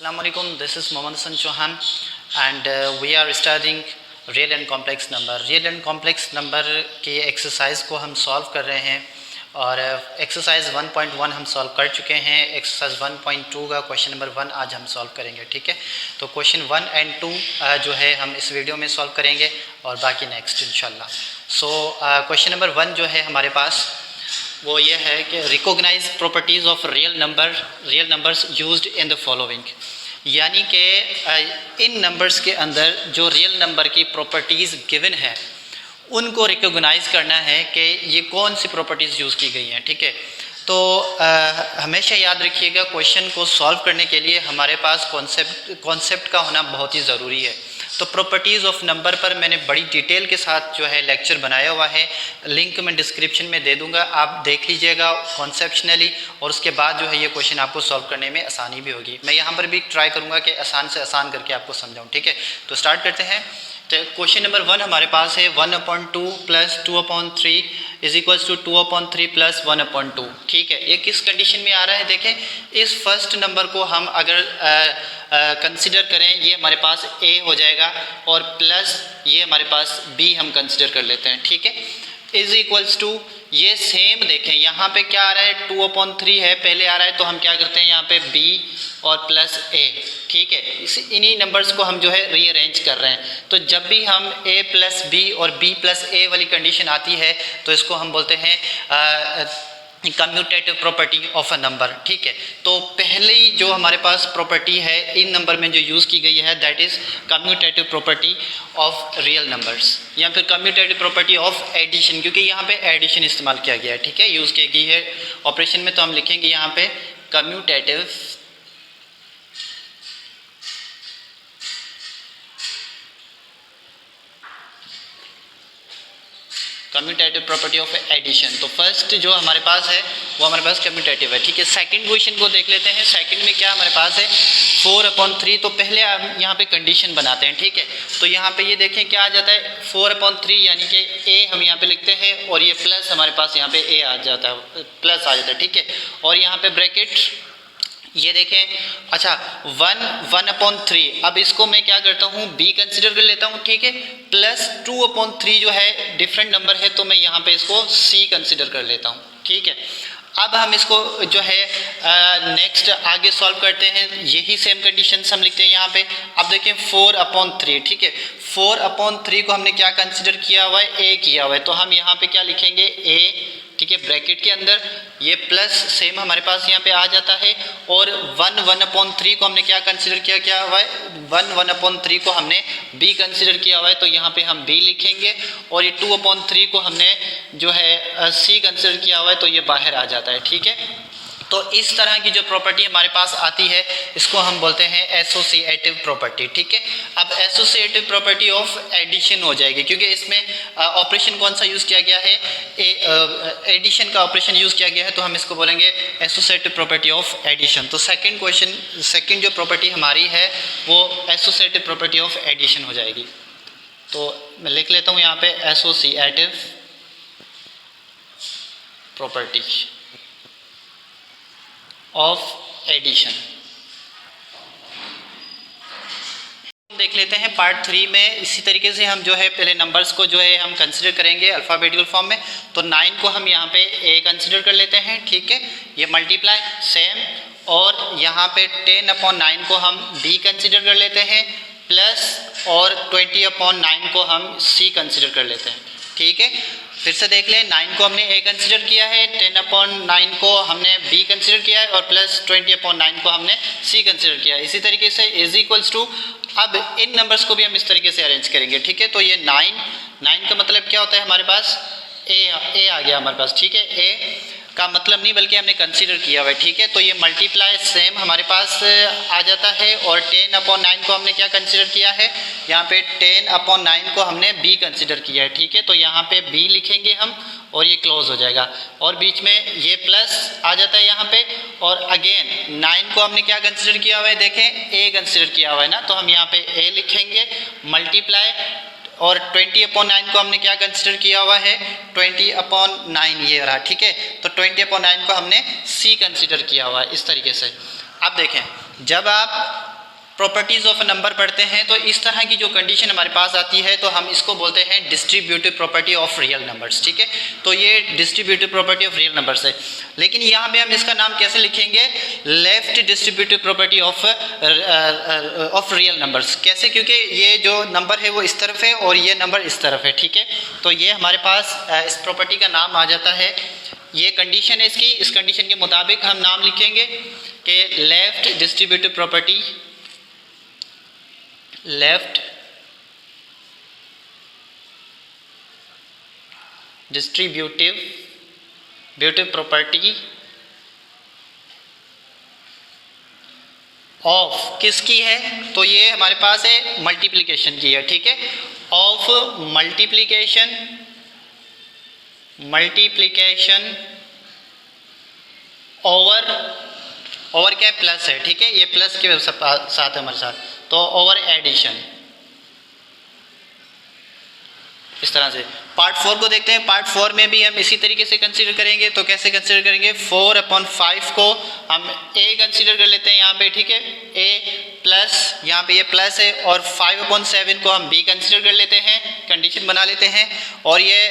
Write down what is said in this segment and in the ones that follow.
Assalamualaikum, this is Mohammad Hassan Chauhan and we are studying real and complex number. Real and complex number की exercise को हम solve कर रहे हैं और एक्सरसाइज 1.1 हम सॉल्व कर चुके हैं। एक्सरसाइज 1.2 का क्वेश्चन नंबर 1 आज हम सॉल्व करेंगे, ठीक है। तो क्वेश्चन 1 एंड 2 जो है हम इस वीडियो में सॉल्व करेंगे और बाकी नेक्स्ट इंशाल्लाह। सो क्वेश्चन नंबर 1 जो है हमारे पास वो ये है कि recognise properties of real numbers used in the following, यानी कि इन नंबर्स के अंदर जो रियल नंबर की प्रॉपर्टीज़ गिवन है उनको रिकॉग्नाइज करना है कि ये कौन सी प्रॉपर्टीज़ यूज़ की गई हैं, ठीक है। तो हमेशा याद रखिएगा क्वेश्चन को सॉल्व करने के लिए हमारे पास कॉन्सेप्ट का होना बहुत ही ज़रूरी है। तो प्रॉपर्टीज़ ऑफ नंबर पर मैंने बड़ी डिटेल के साथ जो है लेक्चर बनाया हुआ है, लिंक मैं डिस्क्रिप्शन में दे दूंगा, आप देख लीजिएगा कॉन्सेप्शनली और उसके बाद जो है ये क्वेश्चन आपको सॉल्व करने में आसानी भी होगी। मैं यहाँ पर भी ट्राई करूँगा कि आसान से आसान करके आपको समझाऊँ, ठीक है। तो स्टार्ट करते हैं। तो क्वेश्चन नंबर 1 हमारे पास है 1/2 plus 2/3 is equals to 2/3 plus 1/2, ठीक है। ये किस कंडीशन में आ रहा है देखें। इस फर्स्ट नंबर को हम अगर कंसिडर करें, ये हमारे पास a हो जाएगा और प्लस ये हमारे पास b हम कंसिडर कर लेते हैं, ठीक है। इज इक्वल्स टू ये सेम देखें यहाँ पे क्या आ रहा है 2/3 है, पहले आ रहा है तो हम क्या करते हैं यहाँ पे b और प्लस a, ठीक है। इन्हीं नंबर्स को हम जो है रीअरेंज कर रहे हैं। तो जब भी हम a प्लस b और b प्लस a वाली कंडीशन आती है तो इसको हम बोलते हैं commutative property of a number, ठीक है। तो पहली जो हमारे पास प्रॉपर्टी है इन नंबर में जो यूज़ की गई है that is commutative property of real numbers या फिर कम्यूटेटिव प्रॉपर्टी ऑफ एडिशन, क्योंकि यहाँ पे एडिशन इस्तेमाल किया गया है, ठीक है, यूज़ की गई है ऑपरेशन में। तो हम लिखेंगे यहाँ पे कम्यूटेटिव प्रॉपर्टी ऑफ एडिशन। तो फर्स्ट जो हमारे पास है वो हमारे पास कम्यूटेटिव है, ठीक है। सेकंड क्वेश्चन को देख लेते हैं। सेकंड में क्या हमारे पास है 4/3। तो पहले हम यहाँ पे कंडीशन बनाते हैं, ठीक है। तो यहाँ पे ये देखें क्या आ जाता है 4/3 यानी कि a हम यहाँ पे लिखते हैं और ये प्लस हमारे पास यहाँ पे a आ जाता है, प्लस आ जाता है, ठीक है। और यहाँ पे ब्रैकेट ये देखें, अच्छा 1/3। अब इसको मैं क्या करता हूँ b कंसिडर कर लेता हूँ, ठीक है। प्लस 2/3 जो है डिफरेंट नंबर है तो मैं यहाँ पे इसको c कंसिडर कर लेता हूँ, ठीक है। अब हम इसको जो है नेक्स्ट आगे सॉल्व करते हैं। यही सेम कंडीशंस हम लिखते हैं यहाँ पे। अब देखें 4/3, ठीक है। 4/3 को हमने क्या कंसिडर किया हुआ है a किया हुआ है, तो हम यहाँ पे क्या लिखेंगे a, ठीक है, ब्रैकेट के अंदर ये प्लस सेम हमारे पास यहाँ पे आ जाता है। और 1/3 को हमने क्या कंसिडर किया हुआ है 1/3 को हमने b कंसिडर किया हुआ है तो यहाँ पे हम b लिखेंगे। और ये 2/3 को हमने जो है c कंसिडर किया हुआ है तो ये बाहर आ जाता है, ठीक है। तो इस तरह की जो प्रॉपर्टी हमारे पास आती है इसको हम बोलते हैं एसोसिएटिव प्रॉपर्टी, ठीक है। अब एसोसिएटिव प्रॉपर्टी ऑफ एडिशन हो जाएगी क्योंकि इसमें ऑपरेशन कौन सा यूज़ किया गया है, एडिशन का ऑपरेशन यूज़ किया गया है, तो हम इसको बोलेंगे एसोसिएटिव प्रॉपर्टी ऑफ एडिशन। तो सेकंड जो प्रॉपर्टी हमारी है वो एसोसिएटिव प्रॉपर्टी ऑफ एडिशन हो जाएगी। तो मैं लिख लेता हूँ यहाँ पे एसोसिएटिव प्रॉपर्टी ऑफ एडिशन। देख लेते हैं पार्ट 3 में। इसी तरीके से हम जो है पहले नंबर्स को जो है हम कंसिडर करेंगे अल्फ़ाबेटिकल फॉर्म में। तो 9 को हम यहाँ पे a कंसिडर कर लेते हैं, ठीक है। ये मल्टीप्लाई सेम, और यहाँ पे 10/9 को हम b कंसिडर कर लेते हैं प्लस, और 20/9 को हम c कंसिडर कर लेते हैं, ठीक है। फिर से देख लें, 9 को हमने a कंसिडर किया है, 10/9 को हमने b कंसिडर किया है और प्लस 20/9 को हमने c कंसिडर किया है। इसी तरीके से इज इक्वल्स टू, अब इन नंबर्स को भी हम इस तरीके से अरेंज करेंगे, ठीक है। तो ये 9 का मतलब क्या होता है हमारे पास a आ गया हमारे पास, ठीक है। a का मतलब नहीं बल्कि हमने कंसीडर किया हुआ है, ठीक है। तो ये मल्टीप्लाई सेम हमारे पास आ जाता है। और 10/9 को हमने क्या कंसीडर किया है, यहाँ पे 10/9 को हमने b कंसीडर किया है, ठीक है। तो यहाँ पे b लिखेंगे हम और ये क्लोज हो जाएगा और बीच में ये प्लस आ जाता है यहाँ पे। और अगेन 9 को हमने क्या कंसीडर किया हुआ है, देखें a कंसीडर किया हुआ है ना, तो हम यहाँ पे a लिखेंगे मल्टीप्लाई, और 20/9 को हमने क्या कंसिडर किया हुआ है 20/9 ये रहा, ठीक है। तो 20/9 को हमने c कंसिडर किया हुआ है इस तरीके से। अब देखें जब आप प्रॉपर्टीज़ ऑफ नंबर पढ़ते हैं तो इस तरह की जो कंडीशन हमारे पास आती है तो हम इसको बोलते हैं distributive property of real numbers, ठीक है। तो ये distributive property of real numbers है, लेकिन यहाँ पे हम इसका नाम कैसे लिखेंगे, left distributive property of real numbers. कैसे, क्योंकि ये जो नंबर है वो इस तरफ है और ये नंबर इस तरफ है, ठीक है। तो ये हमारे पास इस प्रॉपर्टी का नाम आ जाता है, ये कंडीशन है इसकी। इस कंडीशन के मुताबिक हम नाम लिखेंगे कि left distributive property, left distributive property of किसकी है, तो ये हमारे पास है मल्टीप्लिकेशन की है, ठीक है। ऑफ मल्टीप्लिकेशन ओवर क्या प्लस है, ठीक है, ये प्लस के साथ है हमारे साथ, तो ओवर एडिशन। इस तरह से पार्ट 4 को देखते हैं। पार्ट 4 में भी हम इसी तरीके से कंसीडर करेंगे। तो कैसे कंसीडर करेंगे, 4/5 को हम a कंसीडर कर लेते हैं यहाँ पे, ठीक है, a प्लस, यहाँ पे ये प्लस है, और 5/7 को हम b कंसीडर कर लेते हैं, कंडीशन बना लेते हैं, और ये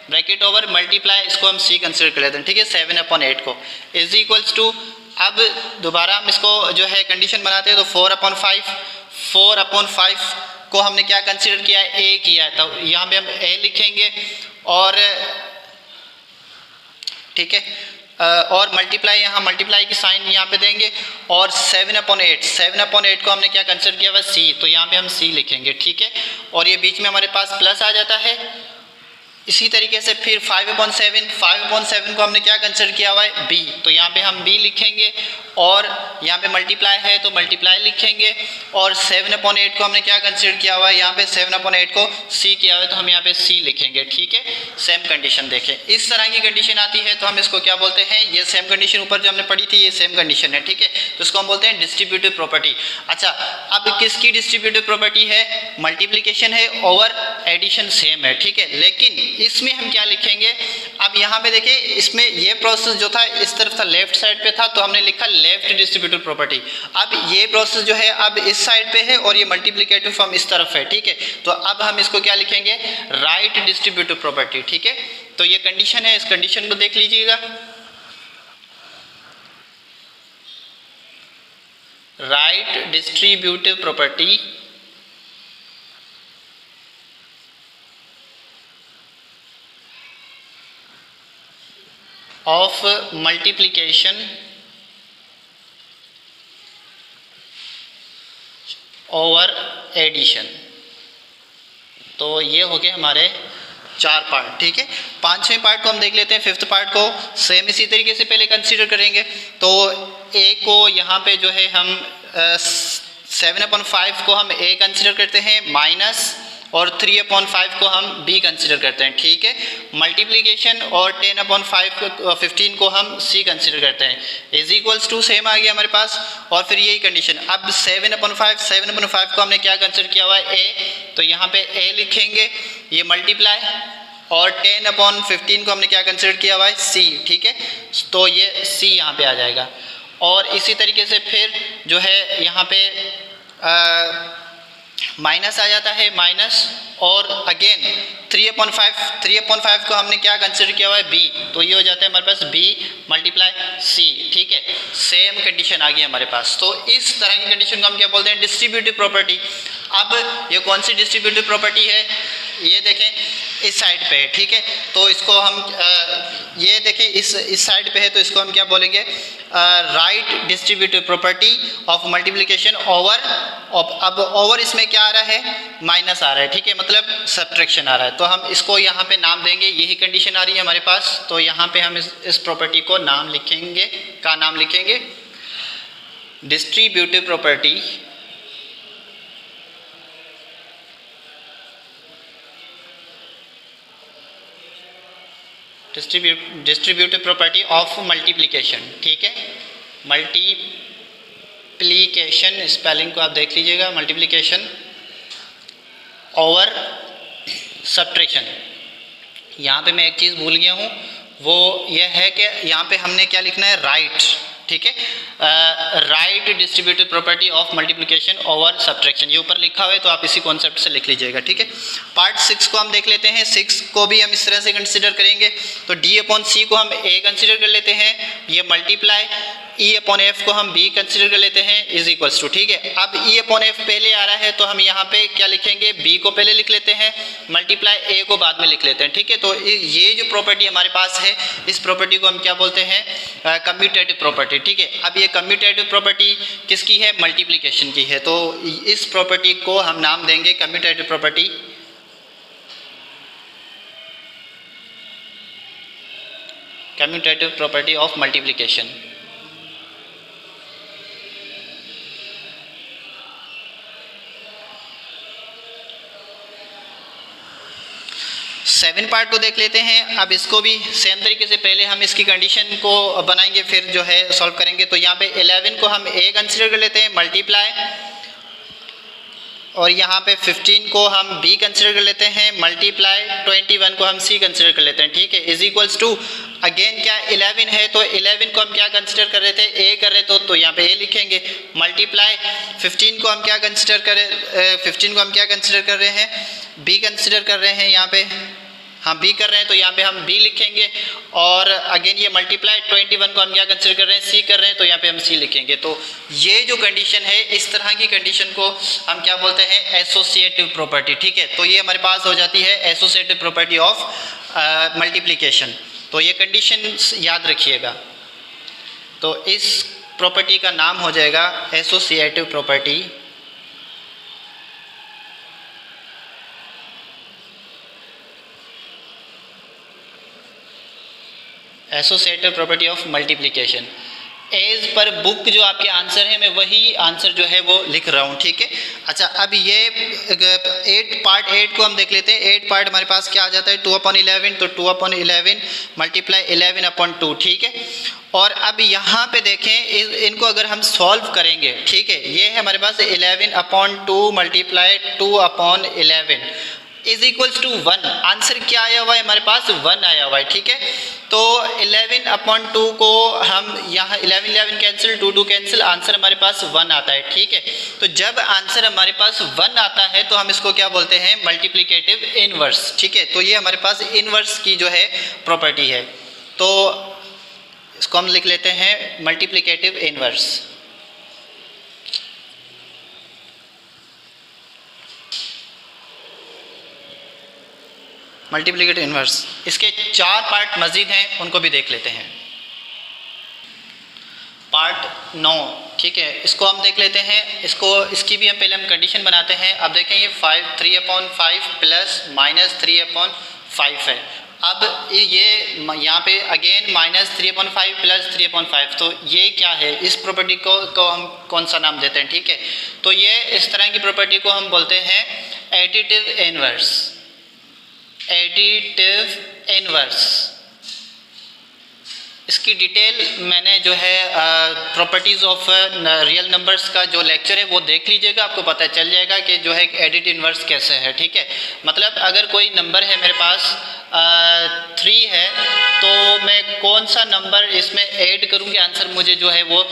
ब्रैकेट ओवर मल्टीप्लाई, इसको हम c कंसीडर कर लेते हैं, ठीक है, 7/8 को इज इक्वल्स टू। अब दोबारा हम इसको जो है कंडीशन बनाते हैं, तो 4/5 को हमने क्या कंसीडर किया है, a किया है, तो यहाँ पे हम a लिखेंगे, और ठीक है, और मल्टीप्लाई, यहाँ मल्टीप्लाई की साइन यहाँ पे देंगे, और 7/8 को हमने क्या कंसीडर किया हुआ, c, तो यहाँ पे हम c लिखेंगे, ठीक है, और ये बीच में हमारे पास प्लस आ जाता है। इसी तरीके से फिर 5/7 को हमने क्या कंसीडर किया हुआ है, b, तो यहाँ पे हम b लिखेंगे, और यहाँ पे मल्टीप्लाई है तो मल्टीप्लाई लिखेंगे, और 7/8 को हमने क्या कंसीडर किया हुआ है, यहाँ पे 7/8 को c किया हुआ है, तो हम यहाँ पे c लिखेंगे, ठीक है। सेम कंडीशन देखें, इस तरह की कंडीशन आती है तो हम इसको क्या बोलते हैं, ये सेम कंडीशन ऊपर जो हमने पढ़ी थी, ये सेम कंडीशन है, ठीक है, तो इसको हम बोलते हैं डिस्ट्रीब्यूटिव प्रॉपर्टी। अच्छा, अब किसकी डिस्ट्रीब्यूटिव प्रॉपर्टी है, मल्टीप्लीकेशन है, ओवर एडिशन सेम है, ठीक है, लेकिन इसमें हम क्या लिखेंगे, अब यहाँ पे देखिए, इसमें ये प्रोसेस जो था इस तरफ था, लेफ्ट साइड पे था, तो हमने लिखा लेफ्ट डिस्ट्रीब्यूटिव प्रॉपर्टी। अब ये प्रोसेस जो है अब इस साइड पे है, और ये मल्टीप्लिकेटिव फॉर्म इस तरफ है, ठीक है, तो अब हम इसको क्या लिखेंगे, राइट डिस्ट्रीब्यूटिव प्रॉपर्टी, ठीक है। तो ये कंडीशन है, इस कंडीशन को देख लीजिएगा, right distributive property of multiplication over addition. तो ये हो गए हमारे 4 पार्ट, ठीक है। 5वें पार्ट को हम देख लेते हैं, 5th पार्ट को सेम इसी तरीके से पहले कंसीडर करेंगे। तो a को यहाँ पे जो है हम 7/5 को हम a कंसीडर करते हैं माइनस, और 3/5 को हम b कंसीडर करते हैं, ठीक है। मल्टीप्लिकेशन और 10/15 को हम c कंसीडर करते हैं, इज इक्वल्स टू सेम आ गया हमारे पास, और फिर यही कंडीशन। अब 7/5 को हमने क्या कंसीडर किया हुआ है, a, तो यहाँ पे a लिखेंगे, ये मल्टीप्लाई, और 10/15 को हमने क्या कंसीडर किया हुआ है, c, ठीक है, तो ये c यहाँ पे आ जाएगा। और इसी तरीके से फिर जो है यहाँ पे माइनस आ जाता है, माइनस, और अगेन 3/5 को हमने क्या कंसीडर किया हुआ है, b, तो ये हो जाता है हमारे पास b मल्टीप्लाई c, ठीक है, सेम कंडीशन आ गई हमारे पास। तो इस तरह की कंडीशन को हम क्या बोलते हैं, डिस्ट्रीब्यूटिव प्रॉपर्टी। अब ये कौन सी डिस्ट्रीब्यूटिव प्रॉपर्टी है, ये देखें इस साइड पे है, ठीक है, तो इसको हम ये देखें इस साइड पे है, तो इसको हम क्या बोलेंगे, right distributive property of multiplication over. अब ओवर इसमें क्या आ रहा है, माइनस आ रहा है, ठीक है, मतलब सब्ट्रैक्शन आ रहा है, तो हम इसको यहाँ पे नाम देंगे, यही कंडीशन आ रही है हमारे पास, तो यहाँ पे हम इस प्रॉपर्टी को नाम लिखेंगे distributive property distributive property of multiplication, ठीक है। मल्टीप्लिकेशन स्पेलिंग को आप देख लीजिएगा, मल्टीप्लिकेशन ओवर सब्ट्रैक्शन। यहाँ पे मैं एक चीज़ भूल गया हूँ, वो ये है कि यहाँ पे हमने क्या लिखना है, राइट, ठीक है। Right distributive property of multiplication over subtraction, ये ऊपर लिखा हुआ है तो आप इसी कॉन्सेप्ट से लिख लीजिएगा, ठीक है। पार्ट 6 को हम देख लेते हैं। 6 को भी हम इस तरह से कंसिडर करेंगे, तो डी अपॉन सी को हम ए कंसिडर कर लेते हैं, ये मल्टीप्लाई ई अपॉन एफ को हम बी कंसिडर कर लेते हैं इज इक्वल्स टू, ठीक है। अब ई अपॉन एफ पहले आ रहा है तो हम यहाँ पे क्या लिखेंगे, बी को पहले लिख लेते हैं, मल्टीप्लाई ए को बाद में लिख लेते हैं, ठीक है। तो ये जो प्रॉपर्टी हमारे पास है, इस प्रॉपर्टी को हम क्या बोलते हैं, कम्यूटेटिव प्रॉपर्टी, ठीक है। अब ये कम्यूटेटिव प्रॉपर्टी किसकी है, मल्टीप्लिकेशन की है, तो इस प्रॉपर्टी को हम नाम देंगे commutative property, commutative property of multiplication. 7 part को देख लेते हैं। अब इसको भी सेम तरीके से पहले हम इसकी कंडीशन को बनाएंगे, फिर जो है सॉल्व करेंगे। तो यहाँ पे 11 को हम ए कंसिडर कर लेते हैं, मल्टीप्लाई, और यहाँ पे 15 को हम बी कंसिडर कर लेते हैं, मल्टीप्लाई, 21 को हम सी कंसिडर कर लेते हैं, ठीक है, इज इक्वल्स टू अगेन क्या 11 है तो 11 को हम क्या कंसिडर कर रहे थे, ए कर रहे तो यहाँ पे ए लिखेंगे, मल्टीप्लाई 15 को हम क्या कंसिडर करें, 15 को हम क्या कंसिडर कर रहे हैं, बी कंसिडर कर रहे हैं, यहाँ पे हम बी कर रहे हैं तो यहाँ पे हम बी लिखेंगे, और अगेन ये मल्टीप्लाई 21 को हम क्या कंसिडर कर रहे हैं, सी कर रहे हैं तो यहाँ पे हम सी लिखेंगे। तो ये जो कंडीशन है, इस तरह की कंडीशन को हम क्या बोलते हैं, एसोसिएटिव प्रॉपर्टी, ठीक है। तो ये हमारे पास हो जाती है एसोसिएटिव प्रॉपर्टी ऑफ मल्टीप्लिकेशन। तो ये कंडीशन याद रखिएगा। तो इस प्रॉपर्टी का नाम हो जाएगा associative property, associative property of multiplication. As per book जो आपके आंसर है, मैं वही आंसर जो है वो लिख रहा हूँ, ठीक है। अच्छा, अब ये पार्ट 8 को हम देख लेते हैं। 8 पार्ट हमारे पास क्या आ जाता है, 2/11, तो 2/11 मल्टीप्लाई 11/2, ठीक है। और अब यहाँ पे देखें, इनको अगर हम सॉल्व करेंगे, ठीक है, ये है हमारे पास 11/2 multiply 2/11 is equals to 1। Answer क्या आया हुआ है हमारे पास, 1 आया हुआ है, ठीक है। तो 11/2 को हम यहाँ 11 कैंसिल, 2 कैंसिल, आंसर हमारे पास 1 आता है, ठीक है। तो जब आंसर हमारे पास 1 आता है तो हम इसको क्या बोलते हैं, मल्टीप्लिकेटिव इनवर्स, ठीक है। तो ये हमारे पास इनवर्स की जो है प्रॉपर्टी है, तो इसको हम लिख लेते हैं मल्टीप्लिकेटिव इनवर्स। मल्टीप्लिकेटिव इनवर्स, इसके 4 पार्ट मजीद हैं, उनको भी देख लेते हैं। पार्ट 9, ठीक है, इसको हम देख लेते हैं। इसकी भी हम पहले कंडीशन बनाते हैं। अब देखें ये 3/5 प्लस माइनस 3/5 है। अब ये यहाँ पे अगेन -3/5 प्लस 3/5, तो ये क्या है, इस प्रॉपर्टी को हम कौन सा नाम देते हैं, ठीक है। तो ये इस तरह की प्रॉपर्टी को हम बोलते हैं एडिटिव इनवर्स, एडिटिव इनवर्स। इसकी डिटेल मैंने जो है प्रॉपर्टीज़ ऑफ रियल नंबर्स का जो लेक्चर है वो देख लीजिएगा, आपको पता चल जाएगा कि जो है एडिट इनवर्स कैसे है, ठीक है। मतलब अगर कोई नंबर है मेरे पास 3 है, तो मैं कौन सा नंबर इसमें ऐड करूँ कि आंसर मुझे जो है वो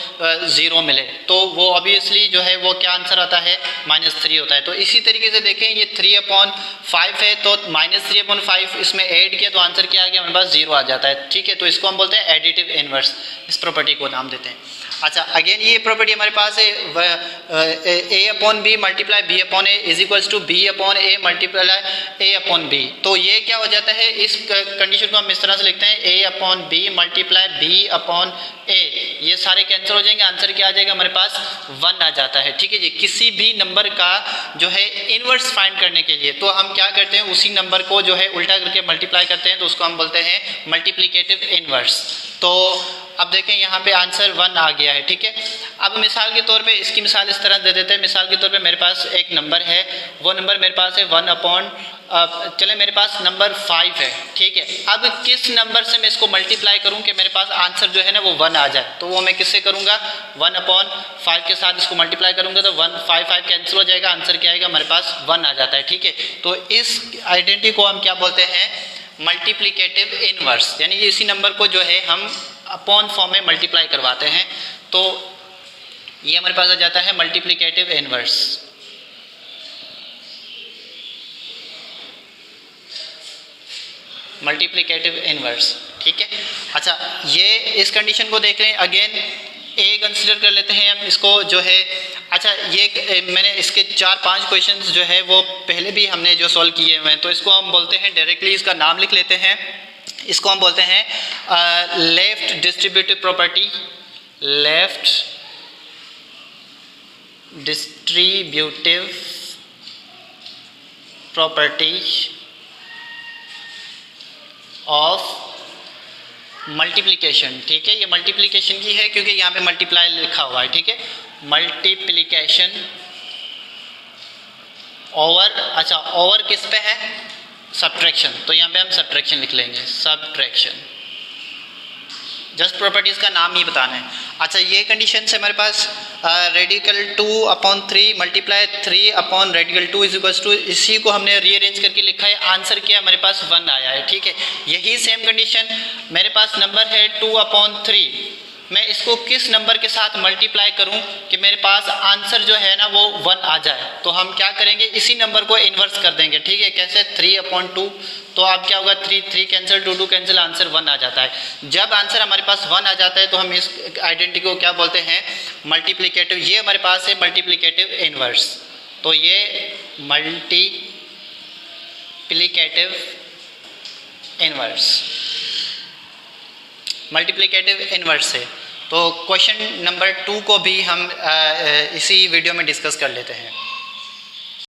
0 मिले, तो वो ऑब्वियसली जो है वो क्या आंसर आता है, -3 होता है। तो इसी तरीके से देखें, ये 3/5 है, तो -3/5 इसमें ऐड किया तो आंसर क्या आ गया, हमारे पास 0 आ जाता है, ठीक है। तो इसको हम बोलते हैं एडिटिव इनवर्स, इस प्रॉपर्टी को नाम देते हैं। अच्छा, अगेन ये प्रॉपर्टी हमारे पास है A/B multiply B/A is equals to B/A multiply A/B। तो ये क्या हो जाता है, इस कंडीशन को हम इस तरह से लिखते हैं A/B मल्टीप्लाई B/A। ये सारे कैंसिल हो जाएंगे, आंसर क्या आ जाएगा, हमारे पास 1 आ जाता है, ठीक है जी। किसी भी नंबर का जो है इनवर्स फाइंड करने के लिए तो हम क्या करते हैं, उसी नंबर को जो है उल्टा करके मल्टीप्लाई करते हैं, तो उसको हम बोलते हैं मल्टीप्लिकेटिव इनवर्स। तो अब देखें यहाँ पे आंसर 1 आ गया है, ठीक है। अब मिसाल के तौर पे इसकी मिसाल इस तरह दे देते हैं। मिसाल के तौर पे मेरे पास एक नंबर है, वो नंबर मेरे पास है 1 चले मेरे पास नंबर 5 है, ठीक है। अब किस नंबर से मैं इसको मल्टीप्लाई करूँ कि मेरे पास आंसर जो है ना वो 1 आ जाए, तो वो मैं किससे करूँगा, 1/5 के साथ इसको मल्टीप्लाई करूँगा तो 5 कैंसिल हो जाएगा, आंसर क्या आएगा, हमारे पास 1 आ जाता है, ठीक है। तो इस आइडेंटिटी को हम क्या बोलते हैं, मल्टीप्लिकेटिव इनवर्स, यानी इसी नंबर को जो है हम अपॉन फॉर्म में मल्टीप्लाई करवाते हैं, तो ये हमारे पास आ जाता है मल्टीप्लिकेटिव इनवर्स। मल्टीप्लिकेटिव इनवर्स, ठीक है। अच्छा, ये इस कंडीशन को देख लें, अगेन ए कंसिडर कर लेते हैं हम इसको जो है। अच्छा, ये मैंने इसके 4-5 क्वेश्चंस जो है वो पहले भी हमने जो सॉल्व किए हुए हैं, तो इसको हम बोलते हैं डायरेक्टली, इसका नाम लिख लेते हैं, इसको हम बोलते हैं left distributive property, left distributive property of multiplication, ठीक है। ये मल्टीप्लिकेशन की है क्योंकि यहाँ पे मल्टीप्लाई लिखा हुआ है, ठीक है। मल्टीप्लिकेशन ओवर, अच्छा ओवर किस पे है, सब्ट्रैक्शन, तो यहाँ पे हम सब्ट्रैक्शन लिख लेंगे, सब्ट्रैक्शन। जस्ट प्रॉपर्टीज़ का नाम ही बताना है। अच्छा, ये कंडीशन से हमारे पास रेडिकल 2/3 मल्टीप्लाई 3/रेडिकल 2 इज इक्वल्स टू, इसी को हमने रीअरेंज करके लिखा है, आंसर क्या हमारे पास 1 आया है, ठीक है। यही सेम कंडीशन मेरे पास नंबर है 2/3, मैं इसको किस नंबर के साथ मल्टीप्लाई करूं कि मेरे पास आंसर जो है ना वो 1 आ जाए, तो हम क्या करेंगे, इसी नंबर को इन्वर्स कर देंगे, ठीक है। कैसे, 3/2, तो अब क्या होगा, 3 कैंसिल, 2 कैंसिल, आंसर 1 आ जाता है। जब आंसर हमारे पास 1 आ जाता है तो हम इस आइडेंटिटी को क्या बोलते हैं, मल्टीप्लिकेटिव। ये हमारे पास है मल्टीप्लिकेटिव इन्वर्स, तो ये मल्टीप्लिकेटिव इन्वर्स, मल्टीप्लिकेटिव इन्वर्स है। तो क्वेश्चन नंबर 2 को भी हम इसी वीडियो में डिस्कस कर लेते हैं।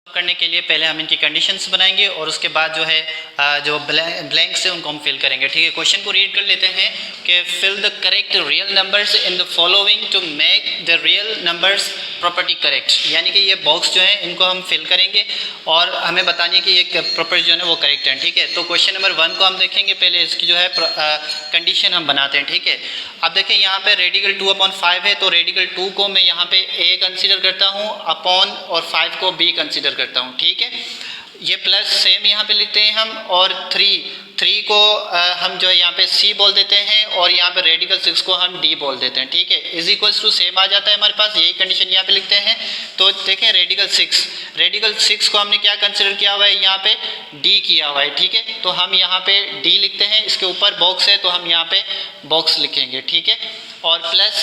करने के लिए पहले हम इनकी कंडीशंस बनाएंगे और उसके बाद जो है जो ब्लैंक से उनको हम फिल करेंगे, ठीक है। क्वेश्चन को रीड कर लेते हैं कि fill the correct real numbers in the following to make the real numbers property correct, यानी कि ये बॉक्स जो है इनको हम फिल करेंगे और हमें बतानी है कि ये प्रॉपर्टी जो है वो करेक्ट है, ठीक है। तो क्वेश्चन नंबर 1 को हम देखेंगे, पहले इसकी जो है कंडीशन हम बनाते हैं, ठीक है। अब देखिए यहाँ पे रेडिकल 2/5 है, तो रेडिकल 2 को मैं यहाँ पे ए कंसिडर करता हूँ, अपॉन और 5 को बी कंसिडर करता हूँ, ठीक है। ये प्लस सेम यहाँ पे लिखते हैं हम, और 3 को हम जो है यहाँ पे सी बोल देते हैं और यहाँ पे रेडिकल 6 को हम डी बोल देते हैं, ठीक है। इज इक्वल्स टू सेम आ जाता है हमारे पास, यही कंडीशन यहाँ पे लिखते हैं। तो देखें रेडिकल 6 को हमने क्या कंसिडर किया हुआ है, यहाँ पे डी किया हुआ है, ठीक है। तो हम यहाँ पे डी लिखते हैं, इसके ऊपर बॉक्स है तो हम यहाँ पे बॉक्स लिखेंगे, ठीक है। और प्लस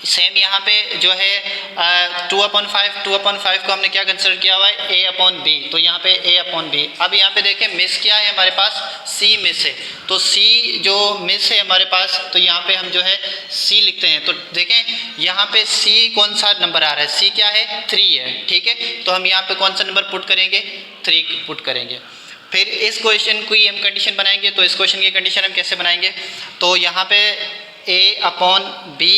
सेम यहाँ पे जो है 2/5 को हमने क्या कंसिडर किया हुआ है, A/B, तो यहाँ पे A/B। अब यहाँ पे देखें मिस क्या है हमारे पास, C मिस है, तो C जो मिस है हमारे पास, तो यहाँ पे हम जो है C लिखते हैं। तो देखें यहाँ पे C कौन सा नंबर आ रहा है, C क्या है, 3 है, ठीक है। तो हम यहाँ पे कौन सा नंबर पुट करेंगे, 3 पुट करेंगे। फिर इस क्वेश्चन की हम कंडीशन बनाएंगे, तो इस क्वेश्चन की कंडीशन हम कैसे बनाएंगे, तो यहाँ पे A/B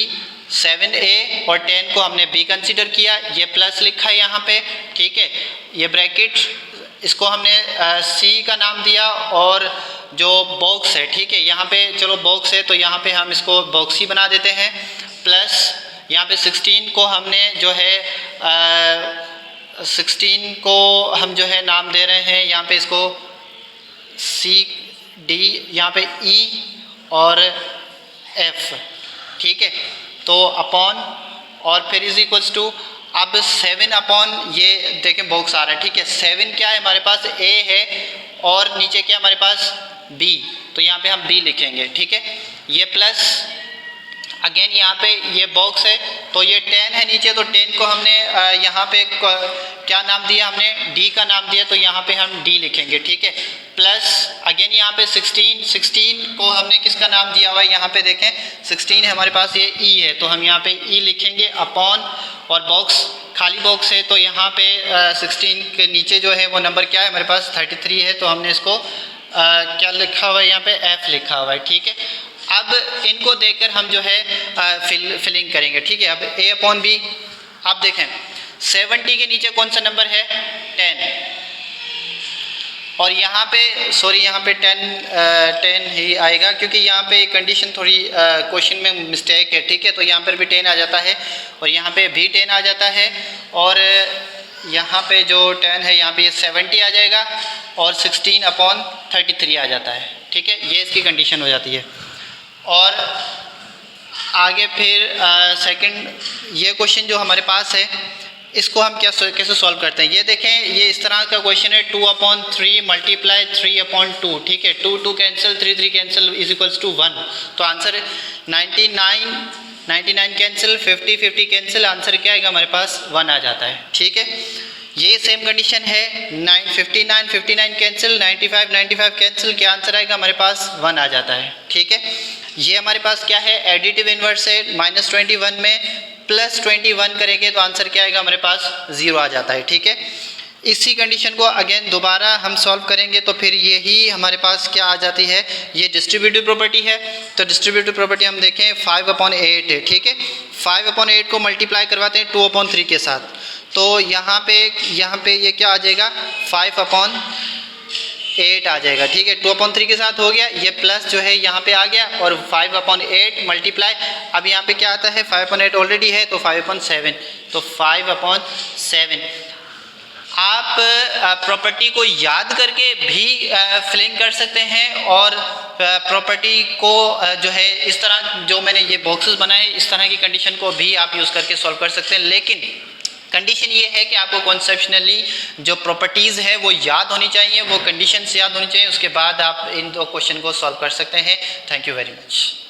7A और 10 को हमने B कंसीडर किया, ये प्लस लिखा है यहाँ पे, ठीक है। ये ब्रैकेट इसको हमने C का नाम दिया और जो बॉक्स है, ठीक है, यहाँ पे चलो बॉक्स है तो यहाँ पे हम इसको बॉक्स ही बना देते हैं। प्लस यहाँ पे 16 को हमने जो है 16 को हम जो है नाम दे रहे हैं यहाँ पे इसको CD, यहाँ पे E और F, ठीक है। तो अपॉन और फिर इज इक्वल्स टू, अब 7 अपॉन ये देखें बॉक्स आ रहा है, ठीक है। 7 क्या है हमारे पास, A है और नीचे क्या हमारे पास B, तो यहाँ पे हम B लिखेंगे, ठीक है। ये प्लस अगेन यहाँ पे ये बॉक्स है तो ये 10 है नीचे, तो 10 को हमने यहाँ पे क्या नाम दिया, हमने D का नाम दिया, तो यहाँ पे हम D लिखेंगे, ठीक है। प्लस अगेन यहाँ पे 16 को हमने किसका नाम दिया हुआ है, यहाँ पे देखें 16 है हमारे पास, ये E है, तो हम यहाँ पे E लिखेंगे अपॉन, और बॉक्स खाली बॉक्स है तो यहाँ पे 16 के नीचे जो है वो नंबर क्या है हमारे पास 33 है, तो हमने इसको क्या लिखा हुआ है यहाँ पे F लिखा हुआ है, ठीक है। अब इनको देखकर हम जो है फिलिंग करेंगे, ठीक है। अब A/B, आप देखें 70 के नीचे कौन सा नंबर है, 10, और यहाँ पे सॉरी यहाँ पे 10 ही आएगा क्योंकि यहाँ पे कंडीशन थोड़ी क्वेश्चन में मिस्टेक है, ठीक है। तो यहाँ पर भी 10 आ जाता है और यहाँ पे भी 10 आ जाता है, और यहाँ पे जो 10 है यहाँ पे ये 70 आ जाएगा और 16/33 आ जाता है, ठीक है। ये इसकी कंडीशन हो जाती है। और आगे फिर सेकंड ये क्वेश्चन जो हमारे पास है इसको हम कैसे सॉल्व करते हैं। ये देखें, ये इस तरह का क्वेश्चन है 2/3 मल्टीप्लाई 3/2, ठीक है। 2 cancel, 3 cancel is equals to 1। तो आंसर 99 कैंसिल, 50 कैंसिल, आंसर क्या आएगा हमारे पास 1 आ जाता है, ठीक है। ये सेम कंडीशन है 59 कैंसिल, 95 कैंसिल, क्या आंसर आएगा हमारे पास 1 आ जाता है, ठीक है। ये हमारे पास क्या है, एडिटिव इन्वर्स है। -21 में +21 करेंगे तो आंसर क्या आएगा हमारे पास 0 आ जाता है, ठीक है। इसी कंडीशन को अगेन दोबारा हम सॉल्व करेंगे तो फिर यही हमारे पास क्या आ जाती है, ये डिस्ट्रीब्यूटिव प्रॉपर्टी है। तो डिस्ट्रीब्यूटिव प्रॉपर्टी हम देखें 5/8 है, ठीक है। 5/8 को मल्टीप्लाई करवाते हैं 2/3 के साथ, तो यहाँ पे ये क्या आ जाएगा 5/8 आ जाएगा, ठीक है। 2/3 के साथ हो गया, ये प्लस जो है यहाँ पे आ गया और 5/8 मल्टीप्लाई, अब यहाँ पे क्या आता है 5/8 ऑलरेडी है तो 5/7, तो 5/7। आप प्रॉपर्टी को याद करके भी फिलिंग कर सकते हैं और प्रॉपर्टी को जो है इस तरह जो मैंने ये बॉक्सेस बनाए इस तरह की कंडीशन को भी आप यूज़ करके सॉल्व कर सकते हैं। लेकिन कंडीशन ये है कि आपको कॉन्सेप्शनली जो प्रॉपर्टीज़ है वो याद होनी चाहिए, वो कंडीशंस याद होनी चाहिए, उसके बाद आप इन दो क्वेश्चन को सॉल्व कर सकते हैं। Thank you very much.